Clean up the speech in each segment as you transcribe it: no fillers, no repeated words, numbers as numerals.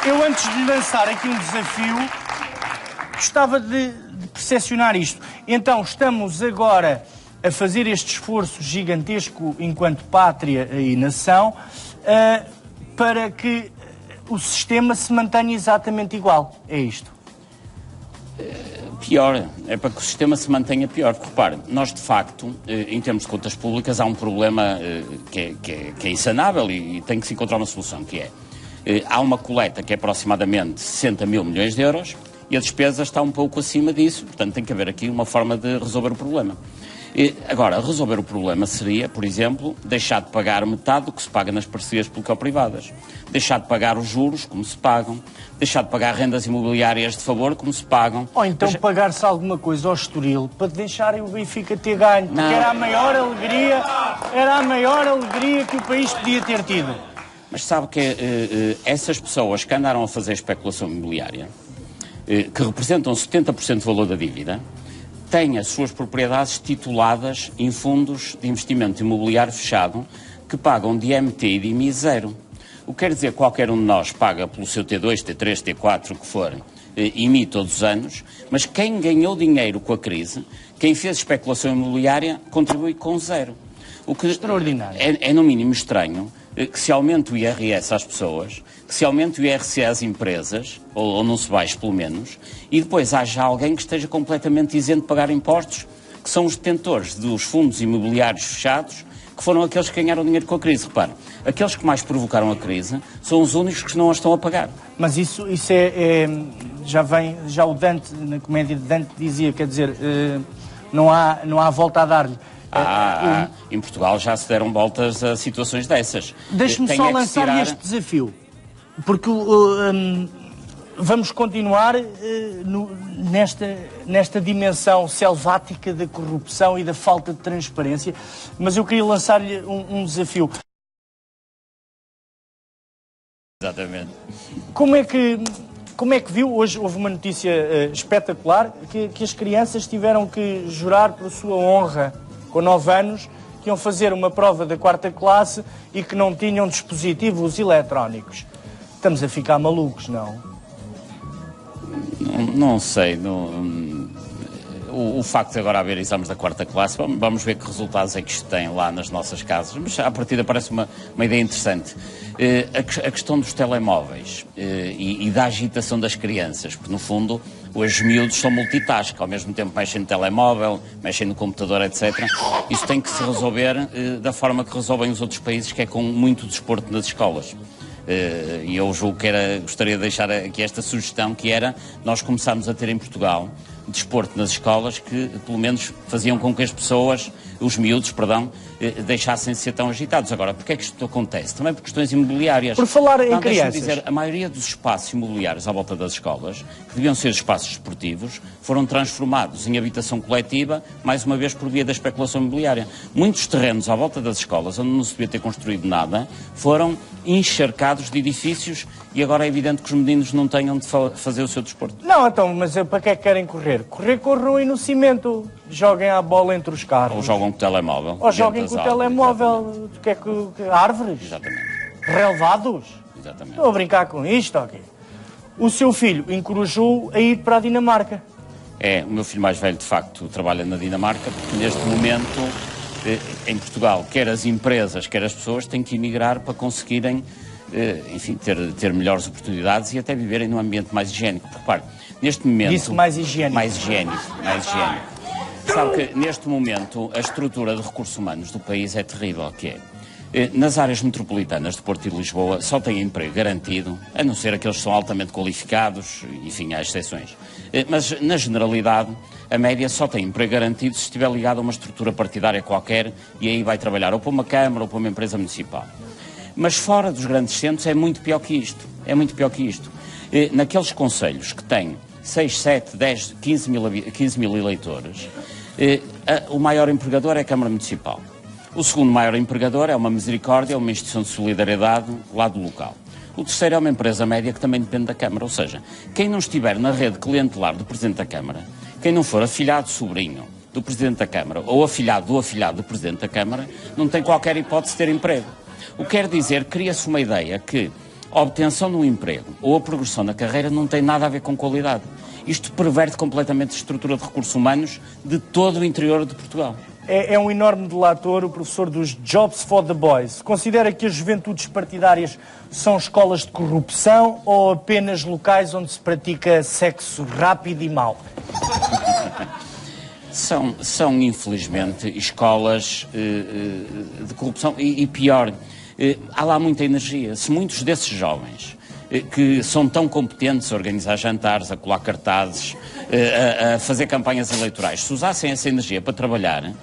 Eu antes de lançar aqui um desafio, gostava de percepcionar isto. Então, estamos agora a fazer este esforço gigantesco enquanto pátria e nação para que o sistema se mantenha exatamente igual. É isto. Pior, é para que o sistema se mantenha pior. Porque, repare, nós de facto, em termos de contas públicas, há um problema que é insanável e tem que se encontrar uma solução, que é, há uma coleta que é aproximadamente 60 mil milhões de euros e a despesa está um pouco acima disso, portanto tem que haver aqui uma forma de resolver o problema. Agora, resolver o problema seria, por exemplo, deixar de pagar metade do que se paga nas parcerias público-privadas, deixar de pagar os juros, como se pagam, deixar de pagar rendas imobiliárias de favor, como se pagam. Ou então pagar-se alguma coisa ao Estoril para deixarem o Benfica ter ganho, porque era a maior alegria que o país podia ter tido. Mas sabe que essas pessoas que andaram a fazer especulação imobiliária, que representam 70% do valor da dívida, têm as suas propriedades tituladas em fundos de investimento imobiliário fechado que pagam de IMT e de IMI zero. O que quer dizer que qualquer um de nós paga pelo seu T2, T3, T4, o que for, IMI todos os anos, mas quem ganhou dinheiro com a crise, quem fez especulação imobiliária, contribui com zero. O que extraordinário. É no mínimo estranho que se aumente o IRS às pessoas, que se aumente o IRC às empresas, ou não se baixe pelo menos, e depois haja alguém que esteja completamente isento de pagar impostos, que são os detentores dos fundos imobiliários fechados, que foram aqueles que ganharam dinheiro com a crise. Repare, aqueles que mais provocaram a crise são os únicos que não a estão a pagar. Mas isso já o Dante, na comédia de Dante, dizia, quer dizer, não há volta a dar-lhe. Em Portugal já se deram voltas a situações dessas. Deixe-me só lançar este desafio, porque vamos continuar nesta dimensão selvática da corrupção e da falta de transparência, mas eu queria lançar-lhe um desafio. Exatamente. Como é que viu, hoje houve uma notícia espetacular, que as crianças tiveram que jurar por sua honra, com 9 anos, que iam fazer uma prova da 4ª classe e que não tinham dispositivos eletrónicos. Estamos a ficar malucos, não? Não sei. O facto de agora haver exames da 4ª classe, vamos ver que resultados é que isto tem lá nas nossas casas, mas à partida parece uma ideia interessante. A questão dos telemóveis e da agitação das crianças, porque no fundo os miúdos são multitask, ao mesmo tempo mexem no telemóvel, mexem no computador, etc. Isso tem que se resolver da forma que resolvem os outros países, que é com muito desporto nas escolas. E eu julgo que gostaria de deixar aqui esta sugestão, que era nós começarmos a ter em Portugal desporto nas escolas que, pelo menos, faziam com que as pessoas, os miúdos, deixassem de ser tão agitados. Agora, porquê é que isto acontece? Também por questões imobiliárias. Por falar em crianças. Dizer, a maioria dos espaços imobiliários à volta das escolas, que deviam ser espaços esportivos, foram transformados em habitação coletiva, mais uma vez por via da especulação imobiliária. Muitos terrenos à volta das escolas, onde não se devia ter construído nada, foram encharcados de edifícios e agora é evidente que os meninos não tenham de fazer o seu desporto. Não, então, mas para que é que querem correr? Corram aí no cimento, joguem a bola entre os carros. Ou jogam com o telemóvel. Ou joguem com o telemóvel, árvores? Exatamente. Relevados? Exatamente. Estou a brincar com isto, ok? O seu filho encorajou a ir para a Dinamarca. O meu filho mais velho, de facto, trabalha na Dinamarca, porque neste momento, em Portugal, quer as empresas, quer as pessoas, têm que emigrar para conseguirem, enfim, ter melhores oportunidades e até viverem num ambiente mais higiênico. Porque, repare, neste momento... Disse mais higiênico. Mais higiênico. Sabe que, neste momento, a estrutura de recursos humanos do país é terrível, que é, nas áreas metropolitanas de Porto e de Lisboa, só têm emprego garantido, a não ser aqueles que são altamente qualificados, enfim, há exceções. Mas, na generalidade, a média só tem emprego garantido se estiver ligado a uma estrutura partidária qualquer e aí vai trabalhar ou para uma Câmara ou para uma empresa municipal. Mas fora dos grandes centros é muito pior que isto. Naqueles concelhos que têm 6, 7, 10, 15 mil eleitores, o maior empregador é a Câmara Municipal. O segundo maior empregador é uma Misericórdia, uma instituição de solidariedade lá do local. O terceiro é uma empresa média que também depende da Câmara. Ou seja, quem não estiver na rede clientelar do Presidente da Câmara, quem não for afilhado sobrinho do Presidente da Câmara ou afilhado do Presidente da Câmara, não tem qualquer hipótese de ter emprego. O que quer dizer, cria-se uma ideia que A obtenção de um emprego ou a progressão na carreira não tem nada a ver com qualidade. Isto perverte completamente a estrutura de recursos humanos de todo o interior de Portugal. É um enorme delator, o professor dos Jobs for the Boys. Considera que as juventudes partidárias são escolas de corrupção ou apenas locais onde se pratica sexo rápido e mau? São infelizmente, escolas de corrupção e pior, há lá muita energia. Se muitos desses jovens que são tão competentes a organizar jantares, a colar cartazes, a fazer campanhas eleitorais, se usassem essa energia para trabalhar,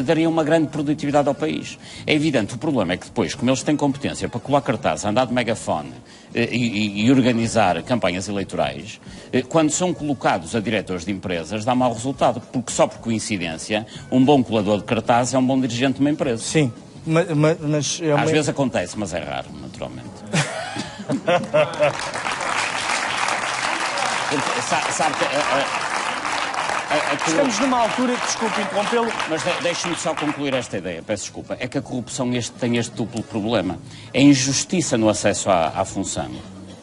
daria uma grande produtividade ao país. É evidente, o problema é que depois, como eles têm competência para colar cartazes, andar de megafone e organizar campanhas eleitorais, quando são colocados a diretores de empresas, dá mau resultado, porque só por coincidência, um bom colador de cartazes é um bom dirigente de uma empresa. Sim, mas às vezes acontece, mas é raro, naturalmente. Sabe que estamos numa altura, desculpe interrompê-lo, mas deixe-me só concluir esta ideia, peço desculpa. É que a corrupção tem este duplo problema. É injustiça no acesso à função.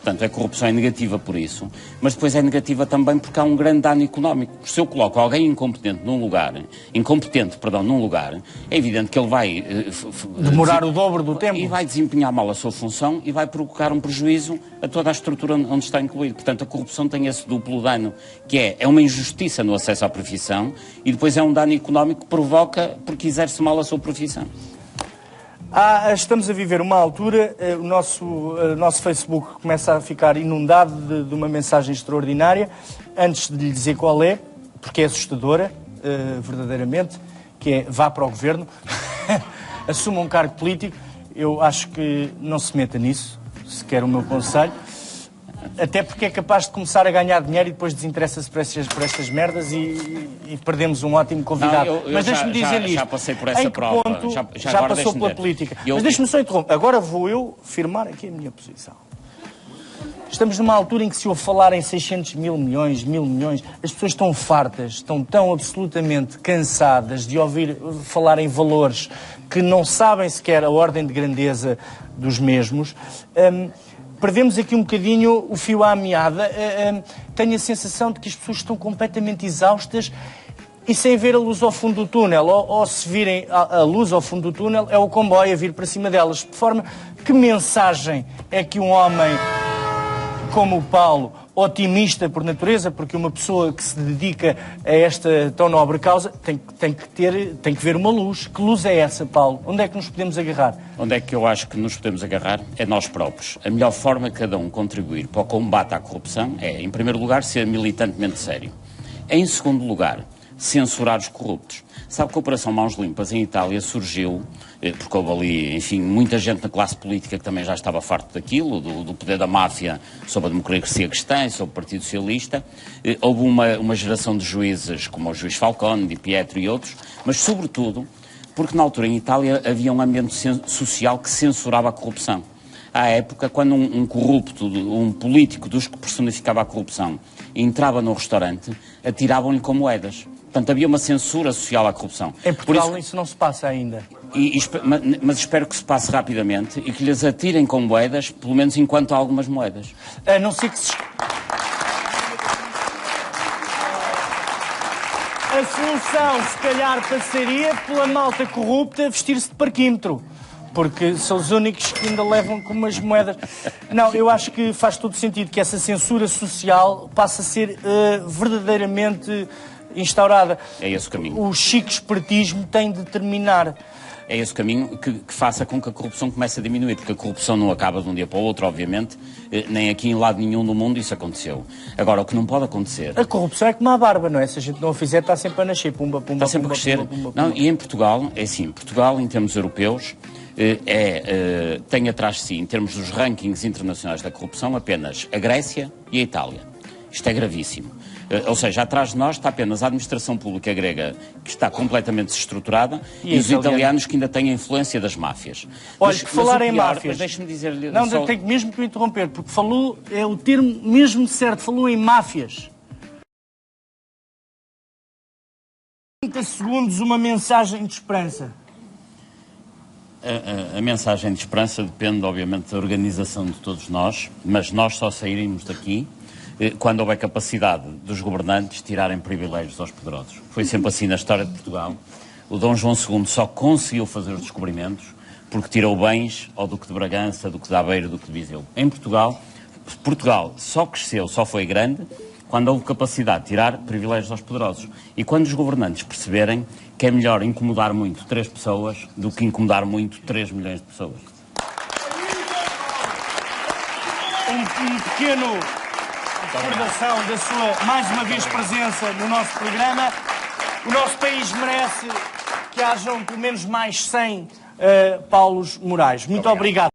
Portanto, a corrupção é negativa por isso, mas depois é negativa também porque há um grande dano económico. Se eu coloco alguém incompetente num lugar, é evidente que ele vai demorar o dobro do tempo e vai desempenhar mal a sua função e vai provocar um prejuízo a toda a estrutura onde está incluído. Portanto, a corrupção tem esse duplo dano, que é uma injustiça no acesso à profissão e depois é um dano económico que provoca porque exerce mal a sua profissão. Estamos a viver uma altura, o nosso Facebook começa a ficar inundado de uma mensagem extraordinária, antes de lhe dizer qual é, porque é assustadora, verdadeiramente, que é vá para o governo, assuma um cargo político. Eu acho que não se meta nisso, se quer o meu conselho, até porque é capaz de começar a ganhar dinheiro e depois desinteressa-se por estas merdas e perdemos um ótimo convidado. Não, mas deixe-me dizer isto. Já passei por essa prova. Ponto, já passou pela política. Mas deixe-me só interromper. Agora vou eu firmar aqui a minha posição. Estamos numa altura em que se ouve falar em 600 mil milhões, 1.000 milhões, as pessoas estão fartas, estão tão absolutamente cansadas de ouvir falar em valores que não sabem sequer a ordem de grandeza dos mesmos. Perdemos aqui um bocadinho o fio à meada. Tenho a sensação de que as pessoas estão completamente exaustas e sem ver a luz ao fundo do túnel. Ou se virem a luz ao fundo do túnel, é o comboio a vir para cima delas. De forma, que mensagem é que um homem como o Paulo, otimista por natureza, porque uma pessoa que se dedica a esta tão nobre causa tem que ver uma luz. Que luz é essa, Paulo? Onde é que nos podemos agarrar? Onde é que eu acho que nos podemos agarrar? É nós próprios. A melhor forma de cada um contribuir para o combate à corrupção é, em primeiro lugar, ser militantemente sério. Em segundo lugar, censurar os corruptos. Sabe que a Operação Mãos Limpas em Itália surgiu, porque houve ali, enfim, muita gente na classe política que também já estava farto daquilo, do poder da máfia sobre a democracia cristã, sobre o Partido Socialista. Houve uma geração de juízes, como o juiz Falcone, Di Pietro e outros, mas sobretudo porque na altura em Itália havia um ambiente social que censurava a corrupção. À época, quando um corrupto, um político dos que personificava a corrupção, entrava num restaurante, atiravam-lhe com moedas. Portanto, havia uma censura social à corrupção. Em Portugal isso não se passa ainda. Mas espero que se passe rapidamente e que lhes atirem com moedas, pelo menos enquanto há algumas moedas. A não ser que se... A solução, se calhar, passaria pela malta corrupta vestir-se de parquímetro. Porque são os únicos que ainda levam com umas moedas. Não, eu acho que faz todo sentido que essa censura social passe a ser verdadeiramente instaurada. É esse o caminho. O chico espertismo tem de terminar. É esse o caminho que faça com que a corrupção comece a diminuir, porque a corrupção não acaba de um dia para o outro, obviamente, nem aqui em lado nenhum do mundo isso aconteceu. Agora, o que não pode acontecer... A corrupção é como a barba, não é? Se a gente não a fizer, está sempre a nascer, pumba, pumba, está sempre pumba, a crescer. Pumba, pumba, pumba. Não, e em Portugal, é assim, Portugal, em termos europeus, tem atrás de si, em termos dos rankings internacionais da corrupção, apenas a Grécia e a Itália. Isto é gravíssimo. Ou seja, atrás de nós está apenas a administração pública grega, que está completamente desestruturada, e os italianos que ainda têm a influência das máfias. Olha, por falar em máfias... Deixe-me dizer-lhe... Não, tenho mesmo que o interromper, porque falou, é o termo mesmo certo, falou em máfias. 30 segundos, uma mensagem de esperança. A mensagem de esperança depende, obviamente, da organização de todos nós, mas nós só sairemos daqui quando houver capacidade dos governantes tirarem privilégios aos poderosos. Foi sempre assim na história de Portugal. O Dom João II só conseguiu fazer os descobrimentos porque tirou bens ao Duque de Bragança, Duque de Aveiro, Duque de Viseu. Em Portugal só cresceu, só foi grande quando houve capacidade de tirar privilégios aos poderosos. E quando os governantes perceberem que é melhor incomodar muito 3 pessoas do que incomodar muito 3 milhões de pessoas. Um pequeno recordação da sua, mais uma vez, presença no nosso programa. O nosso país merece que hajam pelo menos mais 100 Paulos Morais. Muito obrigado.